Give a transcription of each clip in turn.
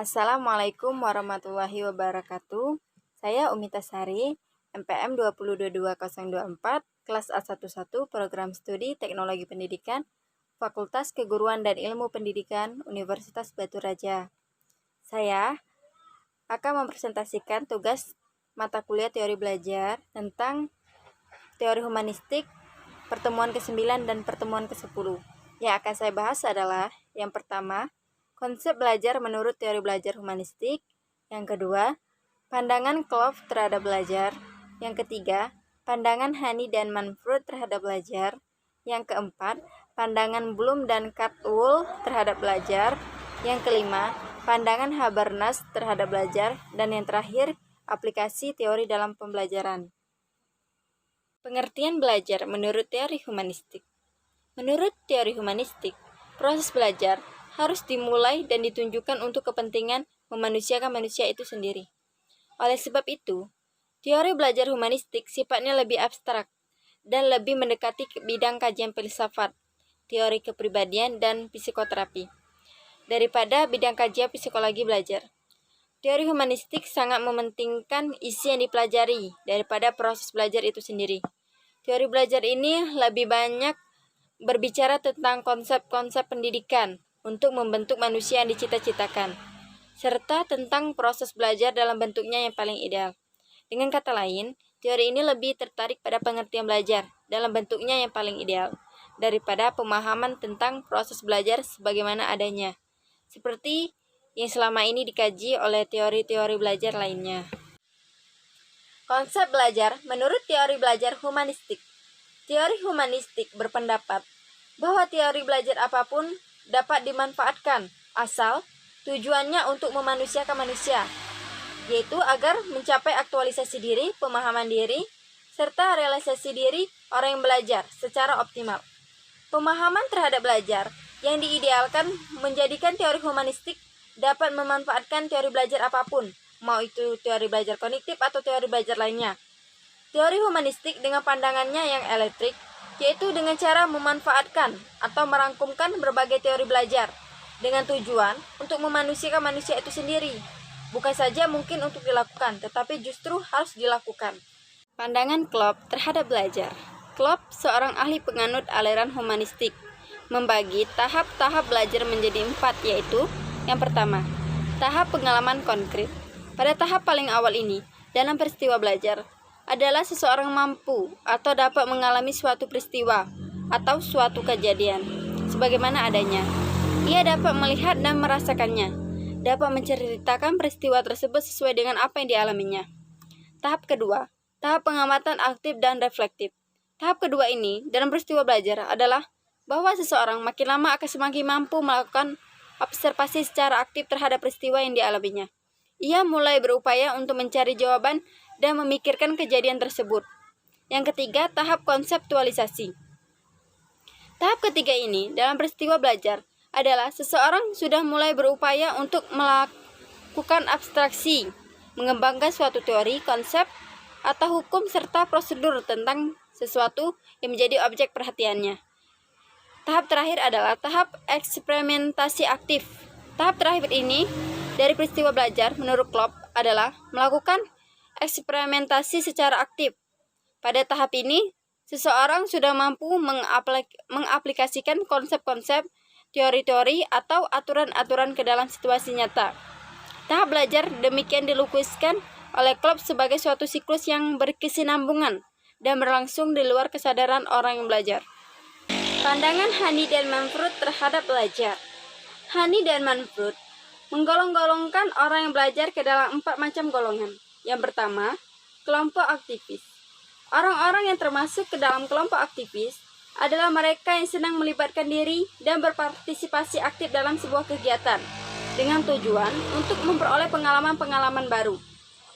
Assalamualaikum warahmatullahi wabarakatuh. Saya Umita Sari, MPM 2022-024, kelas A11, Program Studi Teknologi Pendidikan, Fakultas Keguruan dan Ilmu Pendidikan, Universitas Batu Raja. Saya akan mempresentasikan tugas mata kuliah teori belajar tentang teori humanistik, pertemuan ke-9 dan pertemuan ke-10. Yang akan saya bahas adalah yang pertama, konsep belajar menurut teori belajar humanistik. Yang kedua, pandangan Klopf terhadap belajar. Yang ketiga, pandangan Hani dan Manfred terhadap belajar. Yang keempat, pandangan Bloom dan Cartwell terhadap belajar. Yang kelima, pandangan Habermas terhadap belajar. Dan yang terakhir, aplikasi teori dalam pembelajaran. Pengertian belajar menurut teori humanistik. Menurut teori humanistik, proses belajar harus dimulai dan ditunjukkan untuk kepentingan memanusiakan manusia itu sendiri. Oleh sebab itu, teori belajar humanistik sifatnya lebih abstrak dan lebih mendekati bidang kajian filsafat, teori kepribadian, dan psikoterapi daripada bidang kajian psikologi belajar. Teori humanistik sangat mementingkan isi yang dipelajari daripada proses belajar itu sendiri. Teori belajar ini lebih banyak berbicara tentang konsep-konsep pendidikan untuk membentuk manusia yang dicita-citakan, serta tentang proses belajar dalam bentuknya yang paling ideal. Dengan kata lain, teori ini lebih tertarik pada pengertian belajar dalam bentuknya yang paling ideal, daripada pemahaman tentang proses belajar sebagaimana adanya, seperti yang selama ini dikaji oleh teori-teori belajar lainnya. Konsep belajar menurut teori belajar humanistik. Teori humanistik berpendapat bahwa teori belajar apapun dapat dimanfaatkan asal tujuannya untuk memanusiakan manusia, yaitu agar mencapai aktualisasi diri, pemahaman diri, serta realisasi diri orang yang belajar secara optimal. Pemahaman terhadap belajar yang diidealkan menjadikan teori humanistik dapat memanfaatkan teori belajar apapun, mau itu teori belajar kognitif atau teori belajar lainnya. Teori humanistik dengan pandangannya yang elektrik, yaitu dengan cara memanfaatkan atau merangkumkan berbagai teori belajar dengan tujuan untuk memanusiakan manusia itu sendiri. Bukan saja mungkin untuk dilakukan, tetapi justru harus dilakukan. Pandangan Klopf terhadap belajar. Klopf, seorang ahli penganut aliran humanistik, membagi tahap-tahap belajar menjadi 4, yaitu yang pertama, tahap pengalaman konkret. Pada tahap paling awal ini, dalam peristiwa belajar, adalah seseorang mampu atau dapat mengalami suatu peristiwa atau suatu kejadian sebagaimana adanya. Ia dapat melihat dan merasakannya, dapat menceritakan peristiwa tersebut sesuai dengan apa yang dialaminya. Tahap kedua, tahap pengamatan aktif dan reflektif. Tahap kedua ini dalam peristiwa belajar adalah bahwa seseorang makin lama akan semakin mampu melakukan observasi secara aktif terhadap peristiwa yang dialaminya. Ia mulai berupaya untuk mencari jawaban dan memikirkan kejadian tersebut. Yang ketiga, tahap konseptualisasi. Tahap ketiga ini dalam peristiwa belajar adalah seseorang sudah mulai berupaya untuk melakukan abstraksi, mengembangkan suatu teori, konsep, atau hukum serta prosedur tentang sesuatu yang menjadi objek perhatiannya. Tahap terakhir adalah tahap eksperimentasi aktif. Tahap terakhir ini dari peristiwa belajar menurut Klopf adalah melakukan eksperimentasi secara aktif. Pada tahap ini, seseorang sudah mampu mengaplikasikan konsep-konsep, teori-teori, atau aturan-aturan ke dalam situasi nyata. Tahap belajar demikian dilukiskan oleh Klopf sebagai suatu siklus yang berkesinambungan dan berlangsung di luar kesadaran orang yang belajar. Pandangan Hani dan Manfred terhadap belajar. Hani dan Manfred menggolong-golongkan orang yang belajar ke dalam 4 macam golongan. Yang pertama, kelompok aktivis. Orang-orang yang termasuk ke dalam kelompok aktivis adalah mereka yang senang melibatkan diri dan berpartisipasi aktif dalam sebuah kegiatan dengan tujuan untuk memperoleh pengalaman-pengalaman baru.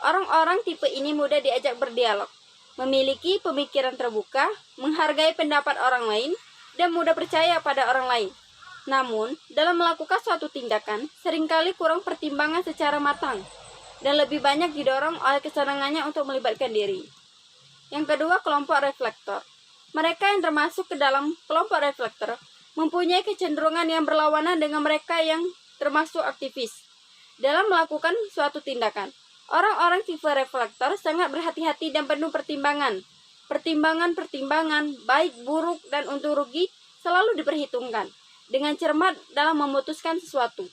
Orang-orang tipe ini mudah diajak berdialog, memiliki pemikiran terbuka, menghargai pendapat orang lain, dan mudah percaya pada orang lain. Namun, dalam melakukan suatu tindakan, seringkali kurang pertimbangan secara matang dan lebih banyak didorong oleh kesenangannya untuk melibatkan diri. Yang kedua, kelompok reflektor. Mereka yang termasuk ke dalam kelompok reflektor mempunyai kecenderungan yang berlawanan dengan mereka yang termasuk aktivis. dalam melakukan suatu tindakan. Orang-orang tipe reflektor sangat berhati-hati dan penuh pertimbangan. Pertimbangan, baik, buruk, dan untung rugi selalu diperhitungkan dengan cermat dalam memutuskan sesuatu.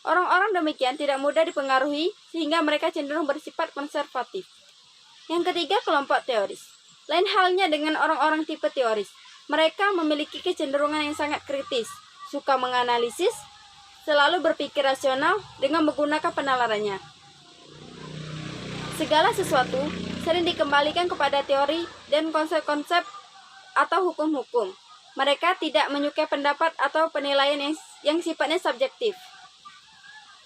Orang-orang demikian tidak mudah dipengaruhi sehingga mereka cenderung bersifat konservatif. Yang ketiga, kelompok teoris. Lain halnya dengan orang-orang tipe teoris. Mereka memiliki kecenderungan yang sangat kritis, suka menganalisis, selalu berpikir rasional dengan menggunakan penalarannya. Segala sesuatu sering dikembalikan kepada teori dan konsep-konsep atau hukum-hukum. Mereka tidak menyukai pendapat atau penilaian yang sifatnya subjektif.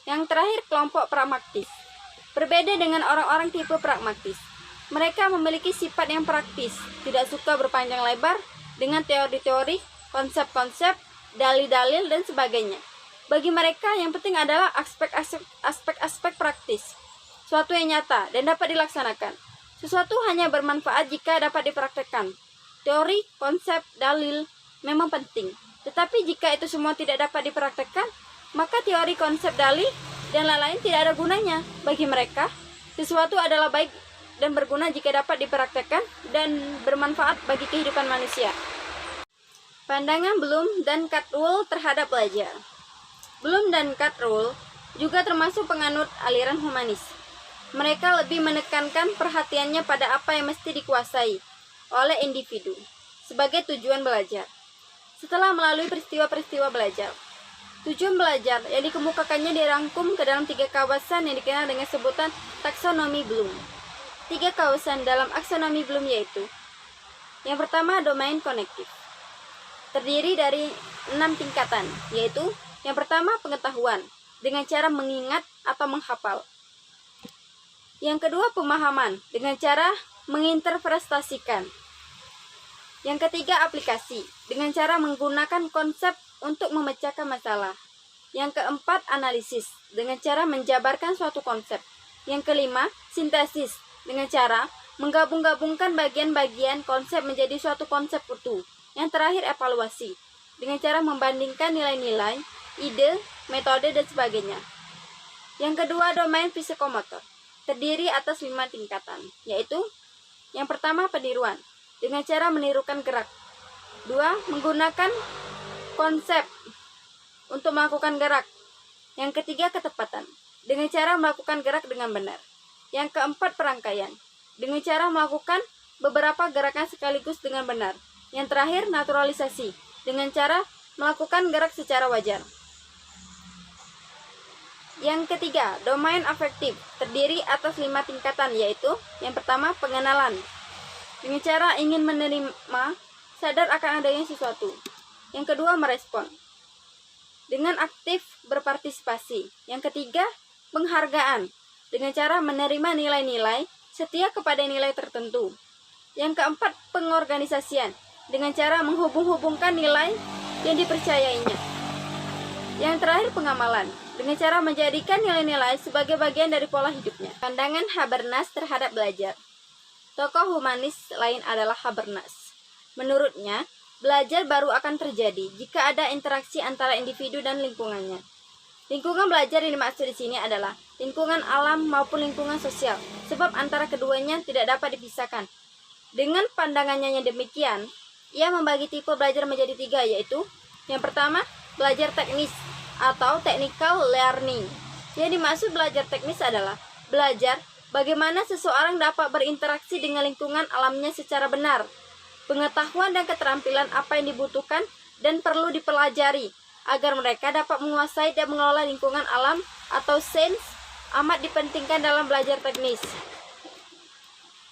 Yang terakhir, kelompok pragmatis. Berbeda dengan orang-orang tipe pragmatis. Mereka memiliki sifat yang praktis, tidak suka berpanjang lebar dengan teori-teori, konsep-konsep, dalil-dalil, dan sebagainya. Bagi mereka yang penting adalah aspek-aspek praktis, sesuatu yang nyata dan dapat dilaksanakan. Sesuatu hanya bermanfaat jika dapat dipraktekkan. Teori, konsep, dalil memang penting, tetapi jika itu semua tidak dapat dipraktekkan, maka teori, konsep, dalil, dan lain-lain tidak ada gunanya. Bagi mereka, sesuatu adalah baik dan berguna jika dapat dipraktekkan dan bermanfaat bagi kehidupan manusia. Pandangan Bloom dan Caldwell terhadap belajar. Bloom dan Caldwell juga termasuk penganut aliran humanis. Mereka lebih menekankan perhatiannya pada apa yang mesti dikuasai oleh individu sebagai tujuan belajar. Setelah melalui peristiwa-peristiwa belajar, tujuan belajar yang dikemukakannya dirangkum ke dalam 3 kawasan yang dikenal dengan sebutan taksonomi Bloom. 3 kawasan dalam taksonomi Bloom yaitu: yang pertama, domain konektif. Terdiri dari 6 tingkatan, yaitu yang pertama, pengetahuan dengan cara mengingat atau menghafal. Yang kedua, pemahaman dengan cara menginterpretasikan. Yang ketiga, aplikasi dengan cara menggunakan konsep untuk memecahkan masalah. Yang keempat, analisis dengan cara menjabarkan suatu konsep. Yang kelima, sintesis dengan cara menggabung-gabungkan bagian-bagian konsep menjadi suatu konsep utuh. Yang terakhir, evaluasi dengan cara membandingkan nilai-nilai, ide, metode, dan sebagainya. Yang kedua, domain psikomotor. Terdiri atas 5 tingkatan, yaitu yang pertama, peniruan dengan cara menirukan gerak. 2. Menggunakan konsep untuk melakukan gerak. Yang ketiga, ketepatan dengan cara melakukan gerak dengan benar. Yang keempat, perangkaian dengan cara melakukan beberapa gerakan sekaligus dengan benar. Yang terakhir, naturalisasi dengan cara melakukan gerak secara wajar. Yang ketiga, domain afektif terdiri atas 5 tingkatan, yaitu yang pertama, pengenalan dengan cara ingin menerima, sadar akan adanya sesuatu. Yang kedua, merespon dengan aktif berpartisipasi. Yang ketiga, penghargaan dengan cara menerima nilai-nilai setia kepada nilai tertentu. Yang keempat, pengorganisasian dengan cara menghubung-hubungkan nilai yang dipercayainya. Yang terakhir, pengamalan dengan cara menjadikan nilai-nilai sebagai bagian dari pola hidupnya. Pandangan Habermas terhadap belajar. Tokoh humanis lain adalah Habermas. Menurutnya, belajar baru akan terjadi jika ada interaksi antara individu dan lingkungannya. Lingkungan belajar yang dimaksud di sini adalah lingkungan alam maupun lingkungan sosial, sebab antara keduanya tidak dapat dipisahkan. Dengan pandangannya yang demikian, ia membagi tipe belajar menjadi 3, yaitu yang pertama, belajar teknis atau technical learning. Yang dimaksud belajar teknis adalah belajar bagaimana seseorang dapat berinteraksi dengan lingkungan alamnya secara benar. Pengetahuan dan keterampilan apa yang dibutuhkan dan perlu dipelajari agar mereka dapat menguasai dan mengelola lingkungan alam atau sains amat dipentingkan dalam belajar teknis.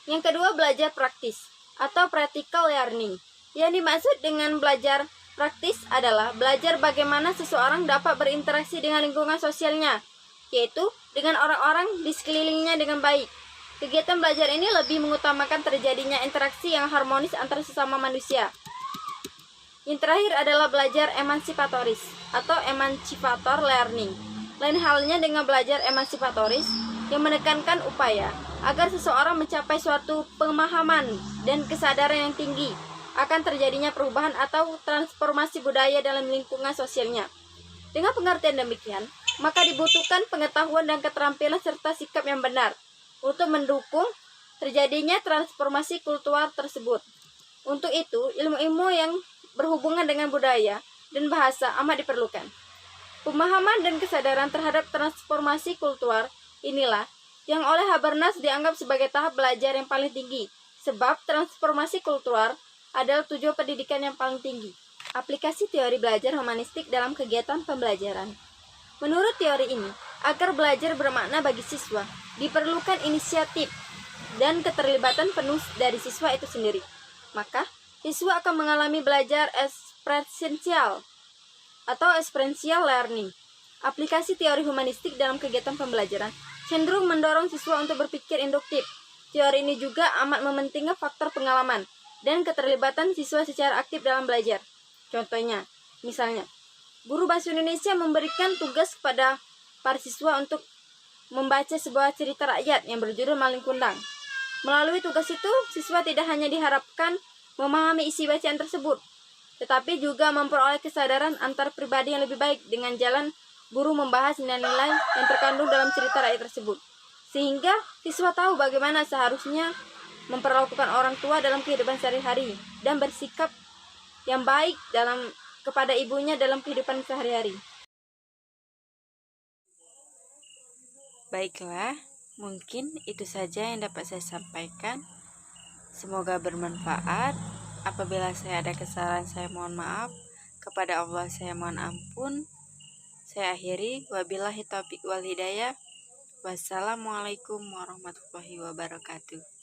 Yang kedua, belajar praktis atau practical learning. Yang dimaksud dengan belajar praktis adalah belajar bagaimana seseorang dapat berinteraksi dengan lingkungan sosialnya, yaitu dengan orang-orang di sekelilingnya dengan baik. Kegiatan belajar ini lebih mengutamakan terjadinya interaksi yang harmonis antara sesama manusia. Yang terakhir adalah belajar emansipatoris atau emancipator learning. Lain halnya dengan belajar emansipatoris yang menekankan upaya agar seseorang mencapai suatu pemahaman dan kesadaran yang tinggi akan terjadinya perubahan atau transformasi budaya dalam lingkungan sosialnya. Dengan pengertian demikian, maka dibutuhkan pengetahuan dan keterampilan serta sikap yang benar untuk mendukung terjadinya transformasi kultural tersebut. Untuk itu, ilmu-ilmu yang berhubungan dengan budaya dan bahasa amat diperlukan. Pemahaman dan kesadaran terhadap transformasi kultural inilah yang oleh Habermas dianggap sebagai tahap belajar yang paling tinggi, sebab transformasi kultural adalah tujuan pendidikan yang paling tinggi. Aplikasi teori belajar humanistik dalam kegiatan pembelajaran. Menurut teori ini, agar belajar bermakna bagi siswa, diperlukan inisiatif dan keterlibatan penuh dari siswa itu sendiri. Maka, siswa akan mengalami belajar experiential atau experiential learning. Aplikasi teori humanistik dalam kegiatan pembelajaran cenderung mendorong siswa untuk berpikir induktif. Teori ini juga amat mementingkan faktor pengalaman dan keterlibatan siswa secara aktif dalam belajar. Contohnya, misalnya, guru bahasa Indonesia memberikan tugas kepada para siswa untuk membaca sebuah cerita rakyat yang berjudul Malin Kundang. Melalui tugas itu, siswa tidak hanya diharapkan memahami isi bacaan tersebut, tetapi juga memperoleh kesadaran antar pribadi yang lebih baik dengan jalan guru membahas nilai-nilai yang terkandung dalam cerita rakyat tersebut. Sehingga siswa tahu bagaimana seharusnya memperlakukan orang tua dalam kehidupan sehari-hari dan bersikap yang baik kepada ibunya dalam kehidupan sehari-hari. Baiklah, mungkin itu saja yang dapat saya sampaikan. Semoga bermanfaat. Apabila saya ada kesalahan, saya mohon maaf. Kepada Allah saya mohon ampun. Saya akhiri. Wabillahi taufiq wal hidayah. Wassalamualaikum warahmatullahi wabarakatuh.